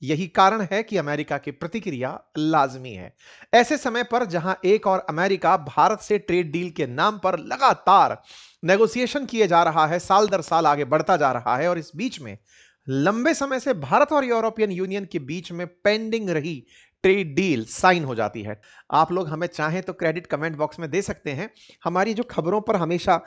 यही कारण है कि अमेरिका की प्रतिक्रिया लाजमी है। ऐसे समय पर जहां एक और अमेरिका भारत से ट्रेड डील के नाम पर लगातार नेगोशिएशन किए जा रहा है, साल दर साल आगे बढ़ता जा रहा है, और इस बीच में लंबे समय से भारत और यूरोपियन यूनियन के बीच में पेंडिंग रही ट्रेड डील साइन हो जाती है। आप लोग हमें चाहें तो क्रेडिट कमेंट बॉक्स में दे सकते हैं। हमारी जो खबरों पर हमेशा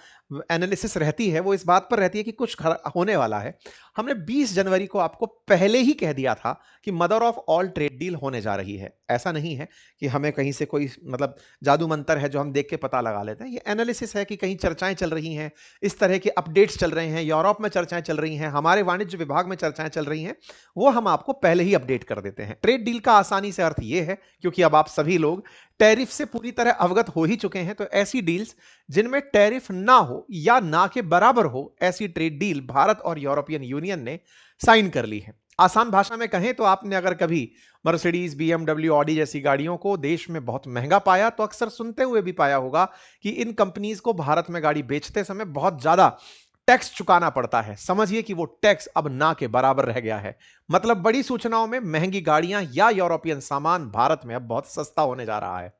एनालिसिस रहती है वो इस बात पर रहती है कि कुछ होने वाला है। हमने 20 जनवरी को आपको पहले ही कह दिया था कि mother of all trade deal होने जा रही है। ऐसा नहीं है कि हमें कहीं से कोई मतलब जादू मंत्र है जो हम देख के पता लगा लेते हैं। ये एनालिसिस है कि कहीं चर्चाएं चल रही हैं, इस तरह के अपडेट्स चल रहे हैं, यूरोप में चर्चाएं चल रही हैं, हमारे वाणिज्य विभाग में चर्चाएं चल रही हैं, वो हम आपको पहले ही अपडेट कर देते हैं। ट्रेड डील का आसानी से अर्थ ये है, क्योंकि अब आप सभी लोग टैरिफ से पूरी तरह अवगत हो ही चुके हैं, तो ऐसी डील्स जिनमें टैरिफ ना हो या ना के बराबर हो, ऐसी ट्रेड डील भारत और यूरोपियन यूनियन ने साइन कर ली है। आसान भाषा में कहें तो आपने अगर कभी मर्सिडीज, बीएमडब्ल्यू, ऑडी जैसी गाड़ियों को देश में बहुत महंगा पाया तो अक्सर सुनते हुए भी पाया होगा कि इन कंपनीज को भारत में गाड़ी बेचते समय बहुत ज्यादा टैक्स चुकाना पड़ता है। समझिए कि वो टैक्स अब ना के बराबर रह गया है। मतलब बड़ी सूचनाओं में महंगी गाड़ियां या यूरोपियन सामान भारत में अब बहुत सस्ता होने जा रहा है।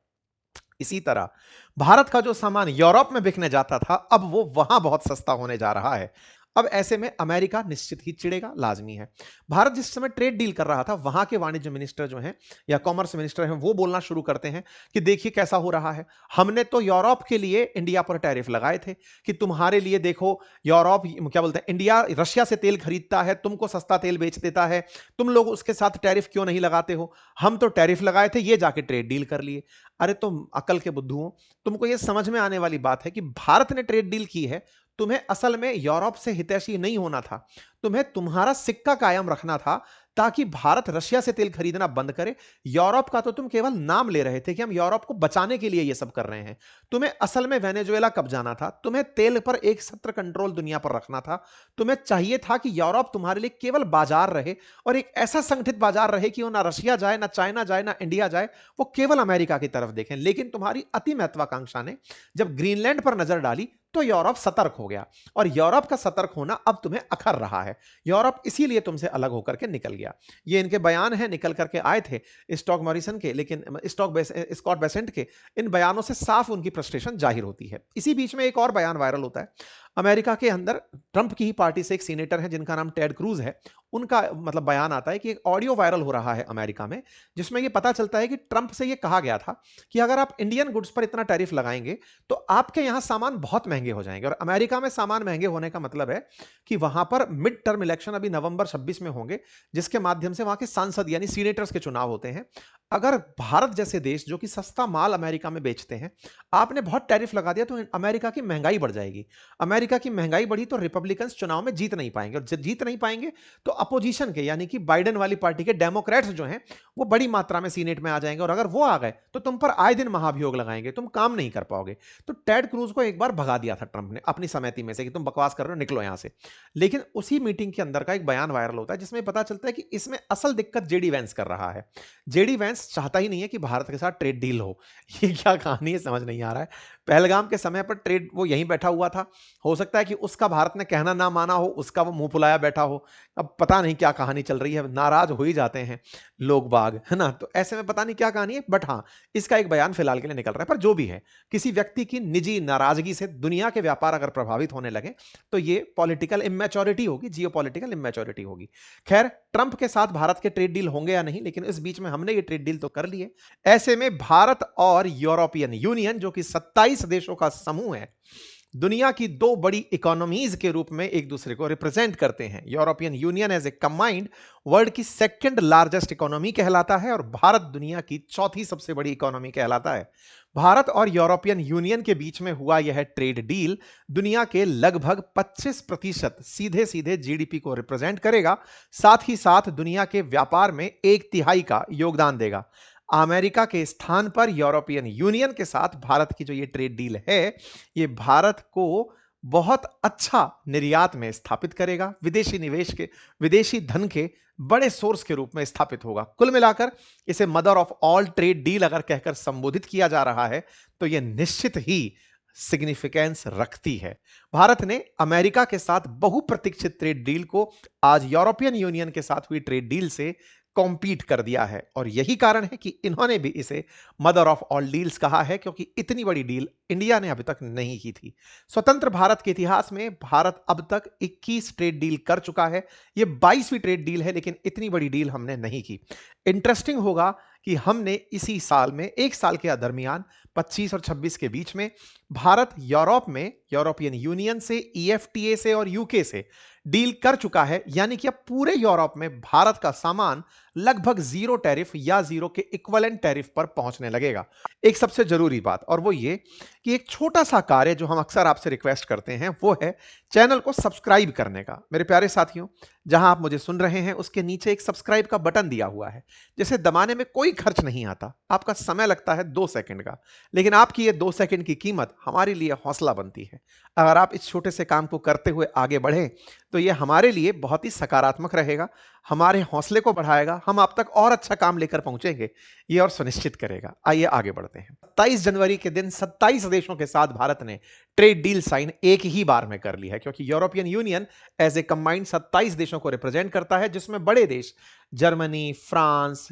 इसी तरह भारत का जो सामान यूरोप में बिकने जाता था अब वो वहां बहुत सस्ता होने जा रहा है। अब ऐसे में अमेरिका निश्चित ही चिढ़ेगा, लाजमी है। भारत जिस समय ट्रेड डील कर रहा था वहां के वाणिज्य मिनिस्टर जो हैं या कॉमर्स मिनिस्टर हैं वो बोलना शुरू करते हैं कि देखिए कैसा हो रहा है, हमने तो यूरोप के लिए इंडिया पर टैरिफ लगाए थे कि तुम्हारे लिए देखो, यूरोप क्या बोलते हैं, इंडिया रशिया से तेल खरीदता है, तुमको सस्ता तेल बेच देता है, तुम लोग उसके साथ टैरिफ क्यों नहीं लगाते हो, हम तो टैरिफ लगाए थे, ये जाके ट्रेड डील कर लिए। अरे तुम अकल के बुद्धू हो, तुमको ये समझ में आने वाली बात है कि भारत ने ट्रेड डील की है, तुम्हें असल में यूरोप से हितैषी नहीं होना था, तुम्हें तुम्हारा सिक्का कायम रखना था ताकि भारत रशिया से तेल खरीदना बंद करे। यूरोप का तो तुम केवल नाम ले रहे थे कि हम यूरोप को बचाने के लिए ये सब कर रहे हैं, तुम्हें असल में वेनेजुएला कब जाना था, तुम्हें तेल पर एक सत्र कंट्रोल दुनिया पर रखना था, तुम्हें चाहिए था कि यूरोप तुम्हारे लिए केवल बाजार रहे और एक ऐसा संगठित बाजार रहे कि वो ना रशिया जाए, ना चाइना जाए, ना इंडिया जाए, वो केवल अमेरिका की तरफ देखें। लेकिन तुम्हारी अति महत्वाकांक्षा ने जब ग्रीनलैंड पर नजर डाली तो यूरोप सतर्क हो गया, और यूरोप का सतर्क होना अब तुम्हें अखर रहा है। यूरोप इसीलिए तुमसे अलग होकर के निकल गया। ये इनके बयान हैं, निकल करके आए थे स्टॉक मॉरिसन के, लेकिन स्कॉट बेसेंट के। इन बयानों से साफ उनकी फ्रस्ट्रेशन जाहिर होती है। इसी बीच में एक और बयान वायरल होता है अमेरिका के अंदर। ट्रंप की ही पार्टी से एक सीनेटर है जिनका नाम टेड क्रूज है, उनका मतलब बयान आता है कि एक ऑडियो वायरल हो रहा है अमेरिका में, जिसमें यह पता चलता है कि ट्रंप से यह कहा गया था कि अगर आप इंडियन गुड्स पर इतना टैरिफ लगाएंगे तो आपके यहां सामान बहुत महंगे हो जाएंगे। और अमेरिका में सामान महंगे होने का मतलब है कि वहां पर मिड टर्म इलेक्शन अभी नवंबर 26 में होंगे, जिसके माध्यम से वहां के सांसद यानी सीनेटर्स के चुनाव होते हैं। अगर भारत जैसे देश जो कि सस्ता माल अमेरिका में बेचते हैं, आपने बहुत टैरिफ लगा दिया तो अमेरिका की महंगाई बढ़ जाएगी। अमेरिका की महंगाई बढ़ी तो रिपब्लिकन्स चुनाव में जीत नहीं पाएंगे, और जब जीत नहीं पाएंगे तो अपोजिशन के यानी कि बाइडेन वाली पार्टी के डेमोक्रेट्स जो हैं वो बड़ी मात्रा में सीनेट में आ जाएंगे, और अगर वो आ गए तो तुम पर आए दिन महाभियोग लगाएंगे, तुम काम नहीं कर पाओगे। तो टेड क्रूज को एक बार भगा दिया था ट्रंप ने अपनी समिति में से कि तुम बकवास कर रहे हो, निकलो यहां से। लेकिन उसी मीटिंग के अंदर का एक बयान वायरल होता है जिसमें पता चलता है कि इसमें असल दिक्कत जेडी वैंस कर रहा है। जेडी वैंस चाहता ही नहीं है कि भारत के साथ ट्रेड डील हो। ये क्या कहानी है समझ नहीं आ रहा है। पहलगाम के समय पर ट्रेड वो यहीं बैठा हुआ था, हो सकता है कि उसका भारत ने कहना ना माना हो, उसका वो मुंह फुलाया बैठा हो। अब पता नहीं क्या कहानी चल रही है, नाराज हो ही जाते हैं लोग बाग, है ना। तो ऐसे में पता नहीं क्या कहानी है, बट हाँ इसका एक बयान फिलहाल के लिए निकल रहा है। पर जो भी है, किसी व्यक्ति की निजी नाराजगी से दुनिया के व्यापार अगर प्रभावित होने लगे तो ये पॉलिटिकल इमेच्योरिटी होगी, जियोपॉलिटिकल इमेच्योरिटी होगी। खैर, ट्रंप के साथ भारत के ट्रेड डील होंगे या नहीं, लेकिन इस बीच में हमने ये ट्रेड डील तो कर लिए। ऐसे में भारत और यूरोपियन यूनियन जो कि 27 देशों का समूह है, दुनिया की दो बड़ी इकोनॉमीज के रूप में एक दूसरे को रिप्रेजेंट करते हैं। European Union as a combined world की सेकंड लार्जेस्ट इकोनॉमी कहलाता है, और भारत दुनिया की चौथी सबसे बड़ी इकोनॉमी कहलाता है। भारत और यूरोपियन यूनियन के बीच में हुआ यह ट्रेड डील दुनिया के लगभग 25% सीधे सीधे जीडीपी को रिप्रेजेंट करेगा, साथ ही साथ दुनिया के व्यापार में 1/3 का योगदान देगा। अमेरिका के स्थान पर यूरोपियन यूनियन के साथ भारत की जो ये ट्रेड डील है, ये भारत को बहुत अच्छा निर्यात में स्थापित करेगा, विदेशी निवेश के, विदेशी धन के बड़े सोर्स के रूप में स्थापित होगा। कुल मिलाकर इसे mother of all trade deal अगर कहकर संबोधित किया जा रहा है तो यह निश्चित ही सिग्निफिकेंस रखती है। भारत ने अमेरिका के साथ बहुप्रतीक्षित ट्रेड डील को आज यूरोपियन यूनियन के साथ हुई ट्रेड डील से कॉम्पीट कर दिया है। और यही कारण है कि इन्होंने भी इसे मदर ऑफ ऑल डील्स कहा है, क्योंकि इतनी बड़ी डील इंडिया ने अभी तक नहीं की थी। स्वतंत्र भारत के इतिहास में भारत अब तक 21 ट्रेड डील कर चुका है। ये 22वीं ट्रेड डील है, लेकिन इतनी बड़ी डील हमने नहीं की। इंटरेस्टिंग होगा कि हमने इसी साल में, एक साल के दरमियान 25 और 26 के बीच में, भारत यूरोप में यूरोपियन यूनियन से, ईएफटीए से और यूके से डील कर चुका है। यानी कि अब पूरे यूरोप में भारत का सामान लगभग जीरो टैरिफ या जीरो के इक्विवेलेंट टैरिफ पर पहुंचने लगेगा। एक सबसे जरूरी बात, और वो ये कि एक छोटा सा कार्य जो हम अक्सर आपसे रिक्वेस्ट करते हैं, वो है चैनल को सब्सक्राइब करने का। मेरे प्यारे साथियों, जहां आप मुझे सुन रहे हैं उसके नीचे एक सब्सक्राइब का बटन दिया हुआ है, जिसे दबाने में कोई खर्च नहीं आता। आपका समय लगता है 2 सेकंड का, लेकिन आपकी ये 2 सेकंड की कीमत हमारे लिए हौसला बनती है। अगर आप इस छोटे से काम को करते हुए आगे बढ़ें तो ये हमारे लिए बहुत ही सकारात्मक रहेगा, हमारे हौसले को बढ़ाएगा, हम आप तक और अच्छा काम लेकर पहुंचेंगे, ये और सुनिश्चित करेगा। आइए आगे बढ़ते हैं। 27 जनवरी के दिन 27 देशों के साथ भारत ने ट्रेड डील साइन एक ही बार में कर ली है, क्योंकि European Union as a combined 27 देशों को रिप्रेजेंट करता है, जिसमें बड़े देश जर्मनी, फ्रांस,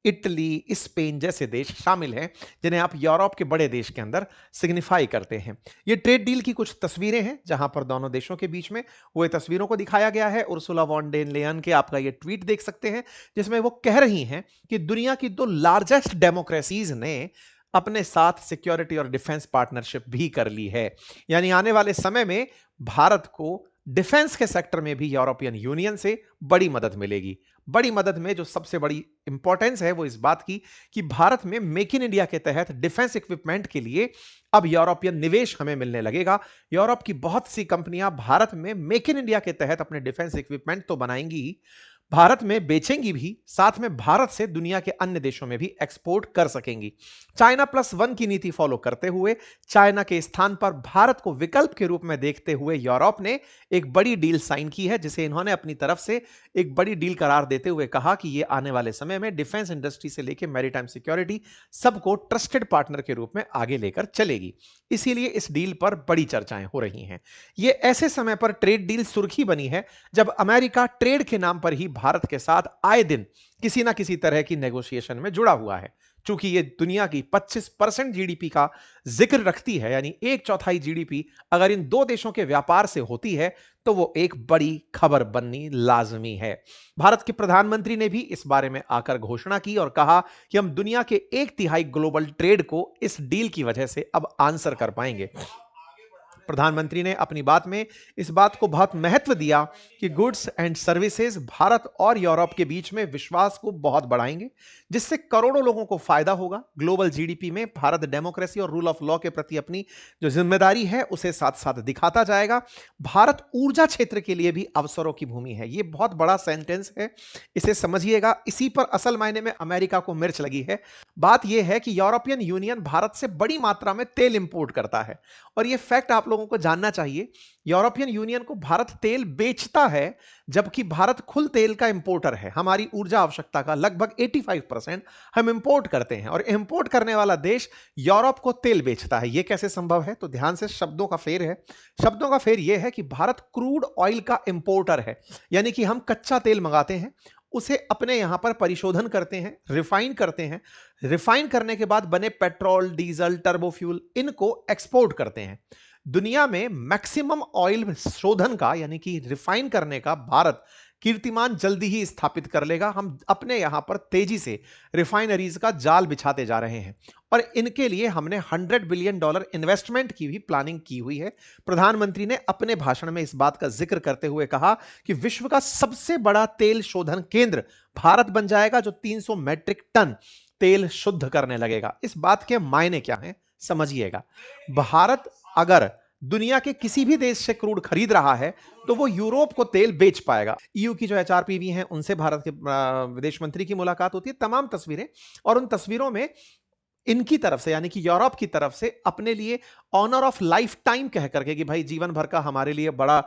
इटली, स्पेन जैसे देश शामिल हैं, जिन्हें आप यूरोप के बड़े देश के अंदर सिग्निफाई करते हैं। ये ट्रेड डील की कुछ तस्वीरें हैं जहां पर दोनों देशों के बीच में वो तस्वीरों को दिखाया गया है। उर्सुला वॉन डेर लेयन के आपका ये ट्वीट देख सकते हैं, जिसमें वो कह रही हैं कि दुनिया की 2 लार्जेस्ट डेमोक्रेसीज ने अपने साथ सिक्योरिटी और डिफेंस पार्टनरशिप भी कर ली है। यानी आने वाले समय में भारत को डिफेंस के सेक्टर में भी यूरोपियन यूनियन से बड़ी मदद मिलेगी। बड़ी मदद में जो सबसे बड़ी इंपॉर्टेंस है वो इस बात की कि भारत में मेक इन इंडिया के तहत डिफेंस इक्विपमेंट के लिए अब यूरोपियन निवेश हमें मिलने लगेगा। यूरोप की बहुत सी कंपनियां भारत में मेक इन इंडिया के तहत अपने डिफेंस इक्विपमेंट तो बनाएंगी ही, भारत में बेचेंगी भी, साथ में भारत से दुनिया के अन्य देशों में भी एक्सपोर्ट कर सकेंगी। चाइना प्लस वन की नीति फॉलो करते हुए चाइना के स्थान पर भारत को विकल्प के रूप में देखते हुए यूरोप ने एक बड़ी डील साइन की है, जिसे इन्होंने अपनी तरफ से एक बड़ी डील करार देते हुए कहा कि यह आने वाले समय में डिफेंस इंडस्ट्री से लेकर मैरीटाइम सिक्योरिटी सबको ट्रस्टेड पार्टनर के रूप में आगे लेकर चलेगी। इसीलिए इस डील पर बड़ी चर्चाएं हो रही हैं। यह ऐसे समय पर ट्रेड डील सुर्खी बनी है जब अमेरिका ट्रेड के नाम पर ही भारत के साथ आए दिन किसी ना किसी तरह की नेगोशिएशन में जुड़ा हुआ है। चूंकि ये दुनिया की 25% जीडीपी का जिक्र रखती है, यानी 1/4 जीडीपी अगर इन 2 देशों के व्यापार से होती है तो वो एक बड़ी खबर बननी लाजमी है। भारत के प्रधानमंत्री ने भी इस बारे में आकर घोषणा की और कहा कि हम दुनिया के 1/3 ग्लोबल ट्रेड को इस डील की वजह से अब आंसर कर पाएंगे। प्रधानमंत्री ने अपनी बात में इस बात को बहुत महत्व दिया कि गुड्स एंड सर्विसेज भारत और यूरोप के बीच में विश्वास को बहुत बढ़ाएंगे, जिससे करोड़ों लोगों को फायदा होगा। ग्लोबल जीडीपी में भारत डेमोक्रेसी और रूल ऑफ लॉ के प्रति अपनी जो जिम्मेदारी है उसे साथ साथ दिखाता जाएगा। भारत ऊर्जा क्षेत्र के लिए भी अवसरों की भूमि है। यह बहुत बड़ा सेंटेंस है, इसे समझिएगा। इसी पर असल मायने में अमेरिका को मिर्च लगी है। बात यह है कि यूरोपियन यूनियन भारत से बड़ी मात्रा में तेल इंपोर्ट करता है, और यह फैक्ट आप लोगों को जानना चाहिए। यूरोपियन यूनियन को भारत तेल बेचता है, जबकि भारत खुल तेल का इंपोर्टर है। हमारी ऊर्जा आवश्यकता का लगभग 85% हम इंपोर्ट करते हैं, और इंपोर्ट करने वाला देश यूरोप को तेल बेचता है। यह कैसे संभव है? तो ध्यान से, शब्दों का फेर है। शब्दों का फेर यह है कि भारत क्रूड ऑयल का इंपोर्टर है, यानी कि हम कच्चा तेल मंगाते हैं, उसे अपने यहां पर परिशोधन करते हैं, रिफाइन करते हैं, रिफाइन करने के बाद बने पेट्रोल, डीजल, टर्बोफ्यूल, इनको एक्सपोर्ट करते हैं। दुनिया में मैक्सिमम ऑयल शोधन का, यानी कि रिफाइन करने का, भारत कीर्तिमान जल्दी ही स्थापित कर लेगा। हम अपने यहां पर तेजी से रिफाइनरीज का जाल बिछाते जा रहे हैं, और इनके लिए हमने $100 बिलियन इन्वेस्टमेंट की भी प्लानिंग की हुई है। प्रधानमंत्री ने अपने भाषण में इस बात का जिक्र करते हुए कहा कि विश्व का सबसे बड़ा तेल शोधन केंद्र भारत बन जाएगा, जो 300 मैट्रिक टन तेल शुद्ध करने लगेगा। इस बात के मायने क्या हैं, समझिएगा। भारत अगर दुनिया के किसी भी देश से क्रूड खरीद रहा है तो वो यूरोप को तेल बेच पाएगा। ईयू की जो एचआरपीवी हैं, उनसे भारत के विदेश मंत्री की मुलाकात होती है। तमाम तस्वीरें, और उन तस्वीरों में इनकी तरफ से, यानी कि यूरोप की तरफ से, अपने लिए ऑनर ऑफ लाइफ टाइम कह करके कि भाई जीवन भर का हमारे लिए बड़ा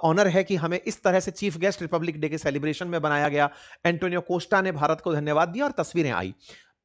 ऑनर है कि हमें इस तरह से चीफ गेस्ट रिपब्लिक डे के सेलिब्रेशन में बनाया गया। एंटोनियो कोस्टा ने भारत को धन्यवाद दिया और तस्वीरें आई।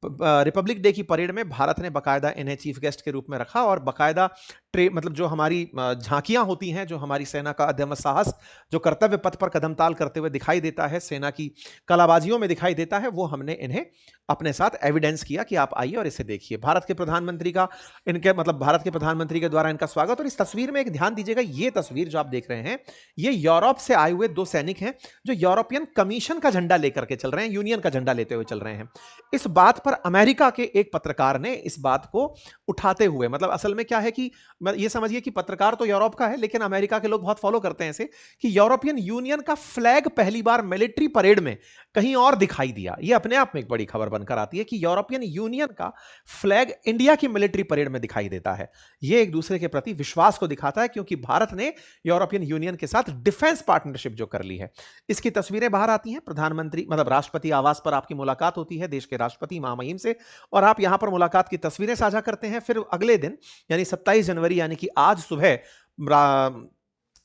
रिपब्लिक डे की परेड में भारत ने बाकायदा इन्हें चीफ गेस्ट के रूप में रखा और बाकायदा मतलब जो हमारी झांकियां होती हैं, जो हमारी सेना का अदम्य साहस जो कर्तव्य पथ पर कदमताल करते हुए दिखाई देता है, सेना की कलाबाजियों में दिखाई देता है, वो हमने इन्हें अपने साथ एविडेंस किया कि आप आइए और इसे देखिए। भारत के प्रधानमंत्री का इनके मतलब भारत के प्रधानमंत्री के द्वारा इनका स्वागत। और इस तस्वीर में एक ध्यान दीजिएगा, ये तस्वीर जो आप देख रहे हैं, ये यूरोप से आए हुए दो सैनिक हैं जो यूरोपियन कमीशन का झंडा लेकर के चल रहे हैं, यूनियन का झंडा लेते हुए चल रहे हैं। इस बात पर अमेरिका के एक पत्रकार ने इस बात को उठाते हुए, मतलब असल में क्या है कि ये समझिए कि पत्रकार तो यूरोप का है, लेकिन अमेरिका के लोग बहुत फॉलो करते हैं इसे, कि यूरोपियन यूनियन का फ्लैग पहली बार मिलिट्री परेड में कहीं और दिखाई दिया। यह अपने आप में एक बड़ी खबर बनकर आती है कि यूरोपियन यूनियन का फ्लैग इंडिया की मिलिट्री परेड में दिखाई देता है। यह एक दूसरे के प्रति विश्वास को दिखाता है, क्योंकि भारत ने यूरोपियन यूनियन के साथ डिफेंस पार्टनरशिप जो कर ली है। इसकी तस्वीरें बाहर आती हैं, प्रधानमंत्री मतलब राष्ट्रपति आवास पर आपकी मुलाकात होती है देश के राष्ट्रपति महामहिम से, और आप यहां पर मुलाकात की तस्वीरें साझा करते हैं। फिर अगले दिन यानी 27 जनवरी यानी कि आज सुबह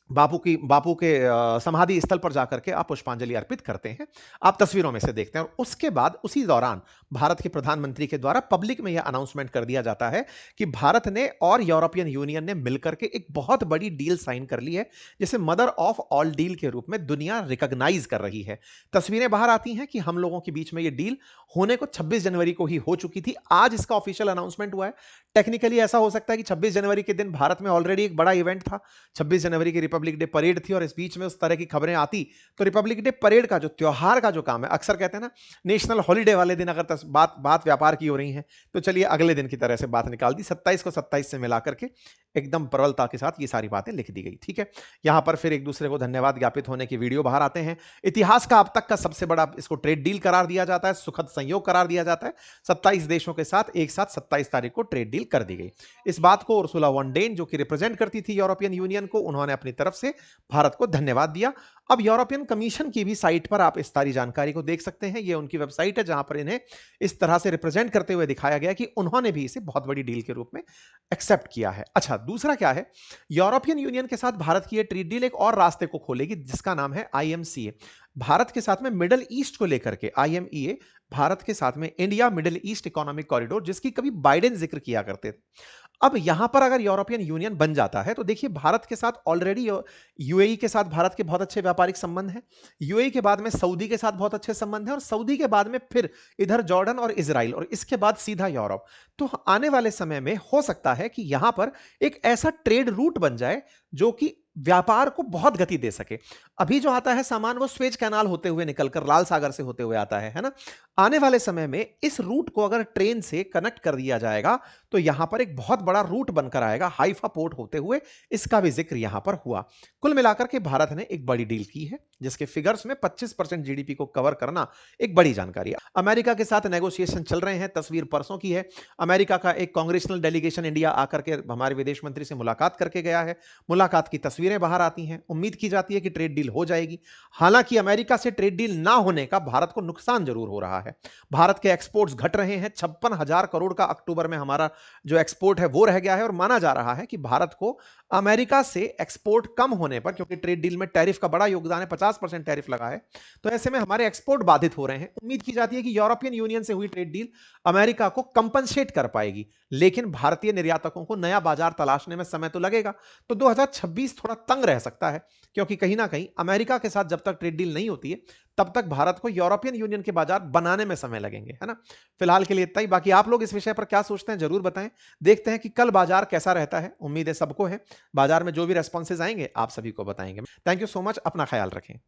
बापू के समाधि स्थल पर जाकर के आप पुष्पांजलि अर्पित करते हैं। आप तस्वीरों में से देखते हैं, और उसके बाद उसी दौरान भारत के प्रधानमंत्री के द्वारा पब्लिक में यह अनाउंसमेंट कर दिया जाता है कि भारत ने और यूरोपियन यूनियन ने मिलकर के एक बहुत बड़ी डील साइन कर ली है, जिसे मदर ऑफ ऑल डील के रूप में दुनिया रिकॉग्नाइज कर रही है। तस्वीरें बाहर आती हैं कि हम लोगों के बीच में यह डील होने को 26 जनवरी को ही हो चुकी थी। आज इसका ऑफिशियल अनाउंसमेंट हुआ है। टेक्निकली ऐसा हो सकता है कि 26 जनवरी के दिन भारत में ऑलरेडी एक बड़ा इवेंट था, 26 जनवरी की रिपब्लिक डे परेड थी, और इस बीच में उस तरह की खबरें आती तो रिपब्लिक डे परेड का जो त्योहार का जो काम है, अक्सर कहते हैं ना नेशनल हॉलिडे वाले दिन अगर बात व्यापार की हो रही है, तो चलिए अगले दिन की तरह से बात निकाल दी, 27 को 27 से मिलाकर के एकदम प्रबलता के साथ ये सारी बातें लिख दी गई। ठीक है, यहां पर फिर एक दूसरे को धन्यवाद ज्ञापित होने की वीडियो बाहर आते हैं। इतिहास का अब तक का सबसे बड़ा इसको ट्रेड डील करार दिया जाता है, सुखद संयोग करार दिया जाता है। 27 देशों के साथ एक साथ 27 तारीख को ट्रेड डील कर दी गई। इस बात को उर्सुला वॉन डेन जो कि रिप्रेजेंट करती थी यूरोपियन यूनियन को, उन्होंने अपनी तरफ से भारत को धन्यवाद दिया। अब यूरोपियन कमीशन की भी साइट पर आप इस सारी जानकारी को देख सकते हैं। ये उनकी वेबसाइट है जहां पर इन्हें इस तरह से रिप्रेजेंट करते हुए दिखाया गया कि उन्होंने भी इसे बहुत बड़ी डील के रूप में एक्सेप्ट किया है। अच्छा, दूसरा क्या है, यूरोपियन यूनियन के साथ भारत की यह ट्रेड डील एक और रास्ते को खोलेगी, जिसका नाम है आईएमसीए। भारत के साथ में मिडल ईस्ट को लेकर के आईएमईए, भारत के साथ में India middle east economic corridor, जिसकी कभी बाइडेन जिक्र किया करते थे। अब यहां पर अगर यूरोपियन यूनियन बन जाता है तो देखिए, भारत के साथ ऑलरेडी यूएई के साथ भारत के बहुत अच्छे व्यापारिक संबंध हैं, यूएई के बाद में सऊदी के साथ बहुत अच्छे संबंध हैं, और सऊदी के बाद में फिर इधर जॉर्डन और इजराइल, और इसके बाद सीधा यूरोप। तो आने वाले समय में हो सकता है कि यहां पर एक ऐसा ट्रेड रूट बन जाए जो कि व्यापार को बहुत गति दे सके। अभी जो आता है सामान वो स्वेज कैनाल होते हुए निकलकर लाल सागर से होते हुए आता है ना। आने वाले समय में इस रूट को अगर ट्रेन से कनेक्ट कर दिया जाएगा तो यहां पर एक बहुत बड़ा रूट बनकर आएगा, हाइफा पोर्ट होते हुए। इसका भी जिक्र यहां पर हुआ। कुल मिलाकर के भारत ने एक बड़ी डील की है, जिसके फिगर्स में 25% जीडीपी को कवर करना एक बड़ी जानकारी है। अमेरिका के साथ नेगोशिएशन चल रहे हैं। तस्वीर परसों की है, अमेरिका का एक कांग्रेसनल डेलीगेशन इंडिया आकर के हमारे विदेश मंत्री से मुलाकात करके गया है। मुलाकात की तस्वीरें बाहर आती हैं। उम्मीद की जाती है कि ट्रेड डील हो जाएगी। हालांकि अमेरिका से ट्रेड डील ना होने का भारत को नुकसान जरूर हो रहा है। भारत के एक्सपोर्ट्स घट रहे हैं। 56,000 करोड़ का अक्टूबर में हमारा जो एक्सपोर्ट है वो रह गया है, और माना जा रहा है कि भारत को अमेरिका से एक्सपोर्ट कम होने पर, क्योंकि ट्रेड डील में टैरिफ का बड़ा योगदान है, 50% टैरिफ लगा है, तो ऐसे में हमारे एक्सपोर्ट बाधित हो रहे हैं। उम्मीद की जाती है कि यूरोपियन यूनियन से हुई ट्रेड डील अमेरिका को कंपनसेट कर पाएगी, लेकिन भारतीय निर्यातकों को नया बाजार तलाशने में समय तो लगेगा। तो 2026 थोड़ा तंग रह सकता है, क्योंकि कहीं ना कहीं अमेरिका के साथ जब तक ट्रेड डील नहीं होती है तब तक भारत को यूरोपियन यूनियन के बाजार बनाने में समय लगेंगे, है ना। फिलहाल के लिए इतना ही। बाकी आप लोग इस विषय पर क्या सोचते हैं जरूर बताएं। देखते हैं कि कल बाजार कैसा रहता है। उम्मीद है सबको है। बाजार में जो भी रेस्पॉन्सेज आएंगे आप सभी को बताएंगे। Thank you so much. अपना ख्याल रखें।